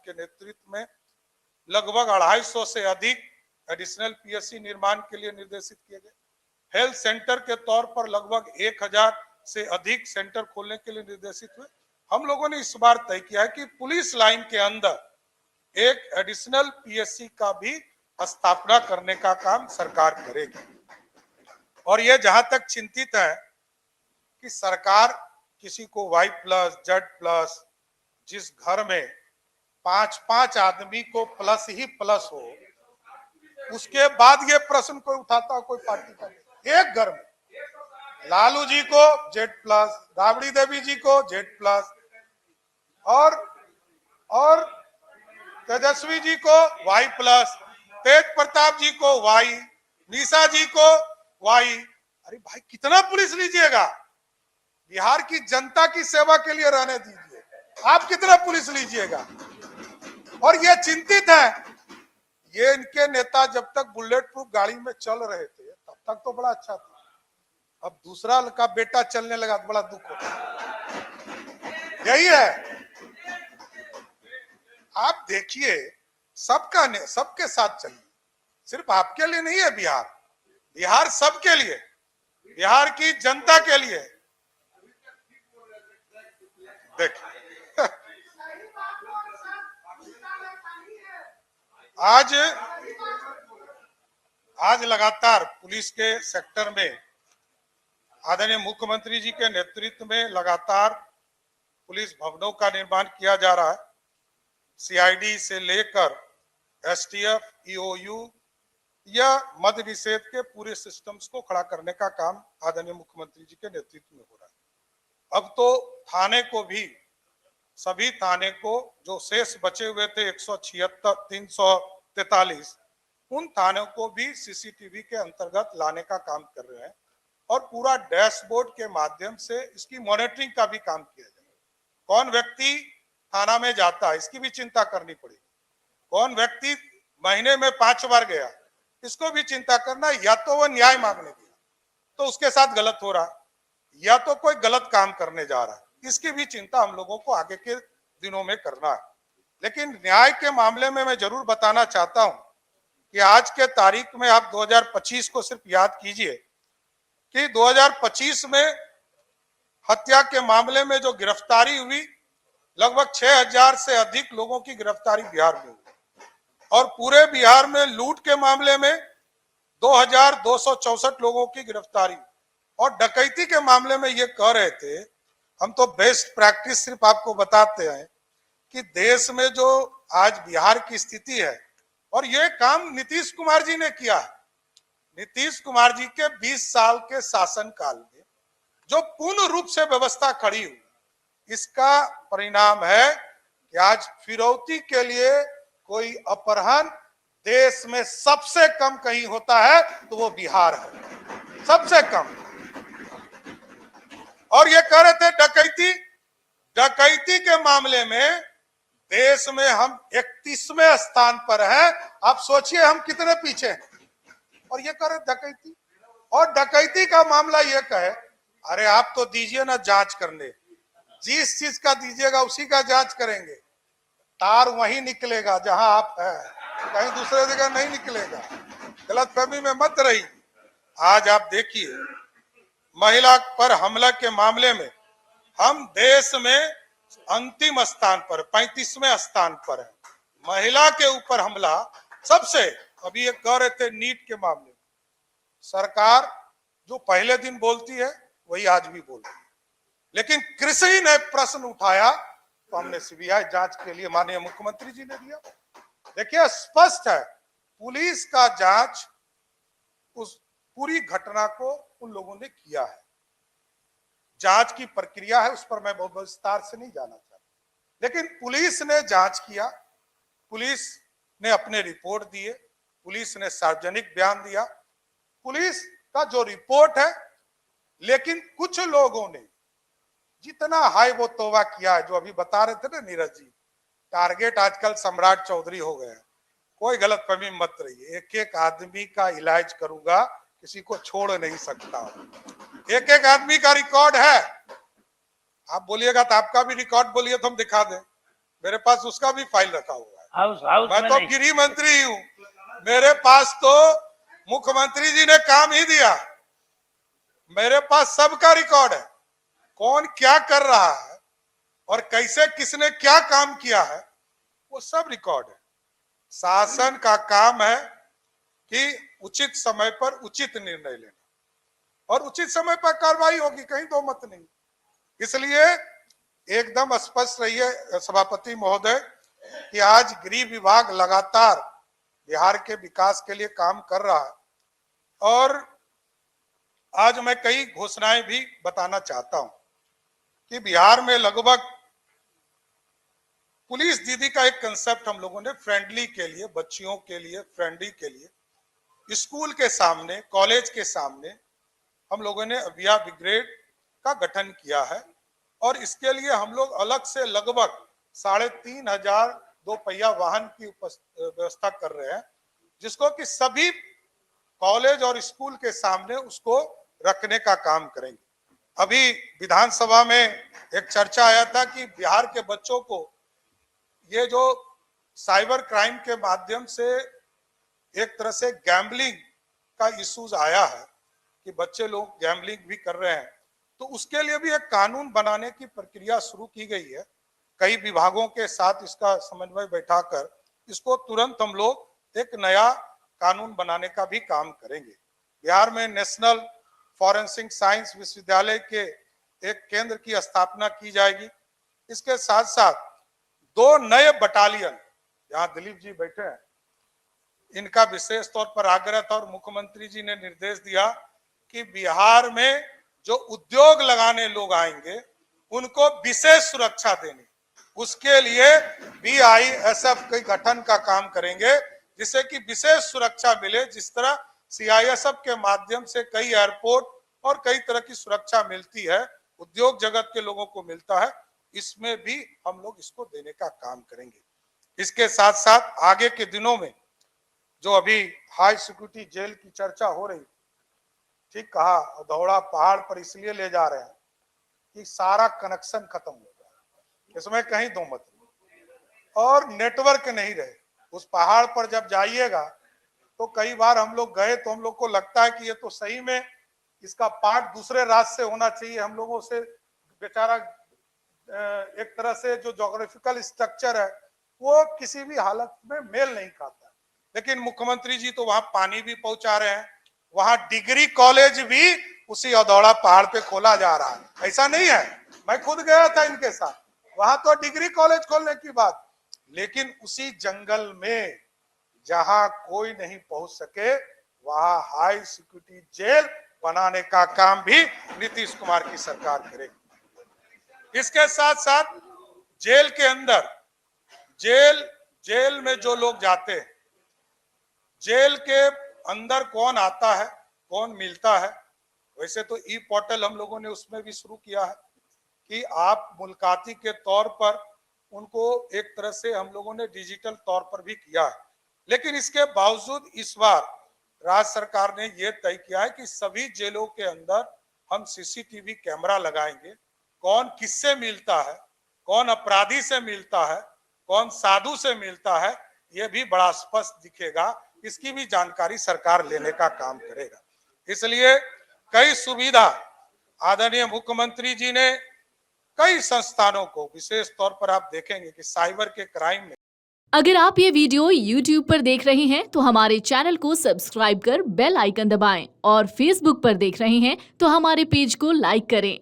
के नेतृत्व में लगभग 250 से अधिक एडिशनल पीएससी निर्माण के लिए निर्देशित किए गए। हेल्थ सेंटर के तौर पर लगभग 1000 से अधिक सेंटर खोलने के लिए निर्देशित हुए। हम लोगों ने इस बार तय किया है कि पुलिस लाइन के अंदर एक एडिशनल पीएससी का भी स्थापना करने का काम सरकार करेगी। और यह जहां तक चिंतित है कि सरकार किसी को Y+ Z+, जिस घर में 5-5 आदमी को प्लस ही प्लस हो, उसके बाद ये प्रश्न कोई उठाता हो कोई पार्टी का, एक घर में लालू जी को Z+, राबड़ी देवी जी को Z+, और तेजस्वी जी को Y+, तेज प्रताप जी को Y, निशा जी को Y। अरे भाई कितना पुलिस लीजिएगा? बिहार की जनता की सेवा के लिए रहने दीजिए, आप कितना पुलिस लीजिएगा? और ये चिंतित है, ये इनके नेता जब तक बुलेट प्रूफ गाड़ी में चल रहे थे तब तक तो बड़ा अच्छा था, अब दूसरा का बेटा चलने लगा तो बड़ा दुख होता। यही है, आप देखिए सबके साथ चलिए, सिर्फ आपके लिए नहीं है बिहार सबके लिए, बिहार की जनता के लिए। देखिए आज लगातार पुलिस के सेक्टर में आदरणीय मुख्यमंत्री जी के नेतृत्व में लगातार पुलिस भवनों का निर्माण किया जा रहा है। सीआईडी से लेकर एसटीएफ, ईओयू या मद्य निषेध के पूरे सिस्टम्स को खड़ा करने का काम आदरणीय मुख्यमंत्री जी के नेतृत्व में हो रहा है। अब तो थाने को भी, सभी थाने को जो शेष बचे हुए थे 343, उन थानों को भी सीसीटीवी के अंतर्गत लाने का काम कर रहे हैं और पूरा डैशबोर्ड के माध्यम से इसकी मॉनिटरिंग का भी काम किया जाए। कौन व्यक्ति थाना में जाता है इसकी भी चिंता करनी पड़ेगी, कौन व्यक्ति महीने में 5 बार गया इसको भी चिंता करना। या तो वो न्याय मांगने गया तो उसके साथ गलत हो रहा है, या तो कोई गलत काम करने जा रहा है, इसकी भी चिंता हम लोगों को आगे के दिनों में करना है। लेकिन न्याय के मामले में मैं जरूर बताना चाहता हूं कि आज के तारीख में आप 2025 को सिर्फ याद कीजिए कि 2025 में हत्या के मामले में जो गिरफ्तारी हुई, लगभग 6000 से अधिक लोगों की गिरफ्तारी बिहार में हुई और पूरे बिहार में लूट के मामले में 2264 लोगों की गिरफ्तारी। और डकैती के मामले में ये कह रहे थे, हम तो बेस्ट प्रैक्टिस सिर्फ आपको बताते हैं कि देश में जो आज बिहार की स्थिति है, और ये काम नीतीश कुमार जी ने किया है। नीतीश कुमार जी के 20 साल के शासनकाल में जो पूर्ण रूप से व्यवस्था खड़ी हुई, इसका परिणाम है कि आज फिरौती के लिए कोई अपहरण देश में सबसे कम कहीं होता है तो वो बिहार है, सबसे कम। और ये कह रहे थे डकैती के मामले में देश में हम 31वें स्थान पर हैं। आप सोचिए हम कितने पीछे हैं। और ये कह रहे डकैती, और डकैती का मामला ये कहे, अरे आप तो दीजिए ना जांच करने, जिस चीज का दीजिएगा उसी का जांच करेंगे। तार वहीं निकलेगा जहां आप है, कहीं दूसरे जगह नहीं निकलेगा। गलतफहमी में मत रही। आज आप देखिए महिला पर हमला के मामले में हम देश में अंतिम स्थान पर, 35वें स्थान पर है। महिला के ऊपर हमला सबसे, अभी ये कह रहे थे नीट के मामले में, सरकार जो पहले दिन बोलती है वही आज भी बोल रही है। लेकिन कृषि ने प्रश्न उठाया तो हमने सीबीआई जांच के लिए माननीय मुख्यमंत्री जी ने दिया। देखिए स्पष्ट है, पुलिस का जांच उस पूरी घटना को उन लोगों ने किया है। जांच की प्रक्रिया है, उस पर मैं बहुत विस्तार से नहीं जाना चाहता, लेकिन पुलिस ने जांच किया, पुलिस ने अपने रिपोर्ट दिए, पुलिस ने सार्वजनिक बयान दिया, पुलिस का जो रिपोर्ट है। लेकिन कुछ लोगों ने जितना हाय वो तौबा किया है, जो अभी बता रहे थे ना नीरज जी, टारगेट आजकल सम्राट चौधरी हो गया। कोई गलतफहमी मत रही, एक एक आदमी का इलाज करूंगा, किसी को छोड़ नहीं सकता। एक एक आदमी का रिकॉर्ड है। आप बोलिएगा तो आपका भी रिकॉर्ड बोलिए तो हम दिखा दें। मेरे पास उसका भी फाइल रखा हुआ है। हाउस मैं में तो नहीं। गृह मंत्री ही हूँ, मेरे पास तो मुख्यमंत्री जी ने काम ही दिया। मेरे पास सबका रिकॉर्ड है, कौन क्या कर रहा है और कैसे किसने क्या काम किया है, वो सब रिकॉर्ड है। शासन का काम है कि उचित समय पर उचित निर्णय लेना और उचित समय पर कार्रवाई होगी, कहीं दो मत नहीं। इसलिए एकदम स्पष्ट रहिए सभापति महोदय कि आज गृह विभाग लगातार बिहार के विकास के लिए काम कर रहा है और आज मैं कई घोषणाएं भी बताना चाहता हूं कि बिहार में लगभग पुलिस दीदी का एक कंसेप्ट हम लोगों ने फ्रेंडली के लिए, बच्चियों के लिए फ्रेंडली के लिए स्कूल के सामने, कॉलेज के सामने हम लोगों ने अभिया ब्रिगेड का गठन किया है और इसके लिए हम लोग अलग से लगभग 3,500 दो पहिया वाहन की व्यवस्था कर रहे हैं, जिसको कि सभी कॉलेज और स्कूल के सामने उसको रखने का काम करेंगे। अभी विधानसभा में एक चर्चा आया था कि बिहार के बच्चों को ये जो साइबर क्राइम के माध्यम से एक तरह से गैम्बलिंग का इश्यूज आया है कि बच्चे लोग गैम्बलिंग भी कर रहे हैं, तो उसके लिए भी एक कानून बनाने की प्रक्रिया शुरू की गई है। कई विभागों के साथ इसका समन्वय बैठाकर इसको तुरंत हम लोग एक नया कानून बनाने का भी काम करेंगे। बिहार में नेशनल फॉरेंसिक साइंस विश्वविद्यालय के एक केंद्र की स्थापना की जाएगी। इसके साथ साथ 2 नए बटालियन, यहाँ दिलीप जी बैठे हैं, इनका विशेष तौर पर आग्रह था और मुख्यमंत्री जी ने निर्देश दिया कि बिहार में जो उद्योग लगाने लोग आएंगे उनको विशेष सुरक्षा देनी, उसके लिए BISF के गठन का काम करेंगे जिससे कि विशेष सुरक्षा मिले। जिस तरह CISF के माध्यम से कई एयरपोर्ट और कई तरह की सुरक्षा मिलती है, उद्योग जगत के लोगों को मिलता है, इसमें भी हम लोग इसको देने का काम करेंगे। इसके साथ साथ आगे के दिनों में जो अभी हाई सिक्योरिटी जेल की चर्चा हो रही, ठीक कहा, अधौड़ा पहाड़ पर इसलिए ले जा रहे हैं कि सारा कनेक्शन खत्म हो गया, इसमें कहीं दो मत नहीं, और नेटवर्क नहीं रहे। उस पहाड़ पर जब जाइएगा तो कई बार हम लोग गए तो हम लोग को लगता है कि ये तो सही में इसका पार्ट दूसरे राज्य से होना चाहिए, हम लोगों से बेचारा एक तरह से जो ज्योग्राफिकल स्ट्रक्चर है वो किसी भी हालत में मेल नहीं खाता। लेकिन मुख्यमंत्री जी तो वहां पानी भी पहुंचा रहे हैं, वहां डिग्री कॉलेज भी उसी अधौड़ा पहाड़ पे खोला जा रहा है। ऐसा नहीं है, मैं खुद गया था इनके साथ, वहां तो डिग्री कॉलेज खोलने की बात, लेकिन उसी जंगल में जहां कोई नहीं पहुंच सके वहां हाई सिक्योरिटी जेल बनाने का काम भी नीतीश कुमार की सरकार करेगी। इसके साथ साथ जेल के अंदर, जेल में जो लोग जाते हैं, जेल के अंदर कौन आता है, कौन मिलता है, वैसे तो ई पोर्टल हम लोगों ने उसमें भी शुरू किया है कि आप मुलाकाती के तौर पर उनको एक तरह से हम लोगों ने डिजिटल तौर पर भी किया है। लेकिन इसके बावजूद इस बार राज्य सरकार ने यह तय किया है कि सभी जेलों के अंदर हम CCTV कैमरा लगाएंगे, कौन किससे मिलता है, कौन अपराधी से मिलता है, कौन साधु से मिलता है, यह भी बड़ा स्पष्ट दिखेगा। इसकी भी जानकारी सरकार लेने का काम करेगा। इसलिए कई सुविधा आदरणीय मुख्यमंत्री जी ने कई संस्थानों को, विशेष तौर पर आप देखेंगे कि साइबर के क्राइम में। अगर आप ये वीडियो YouTube पर देख रहे हैं तो हमारे चैनल को सब्सक्राइब कर बेल आइकन दबाएं और Facebook पर देख रहे हैं तो हमारे पेज को लाइक करें।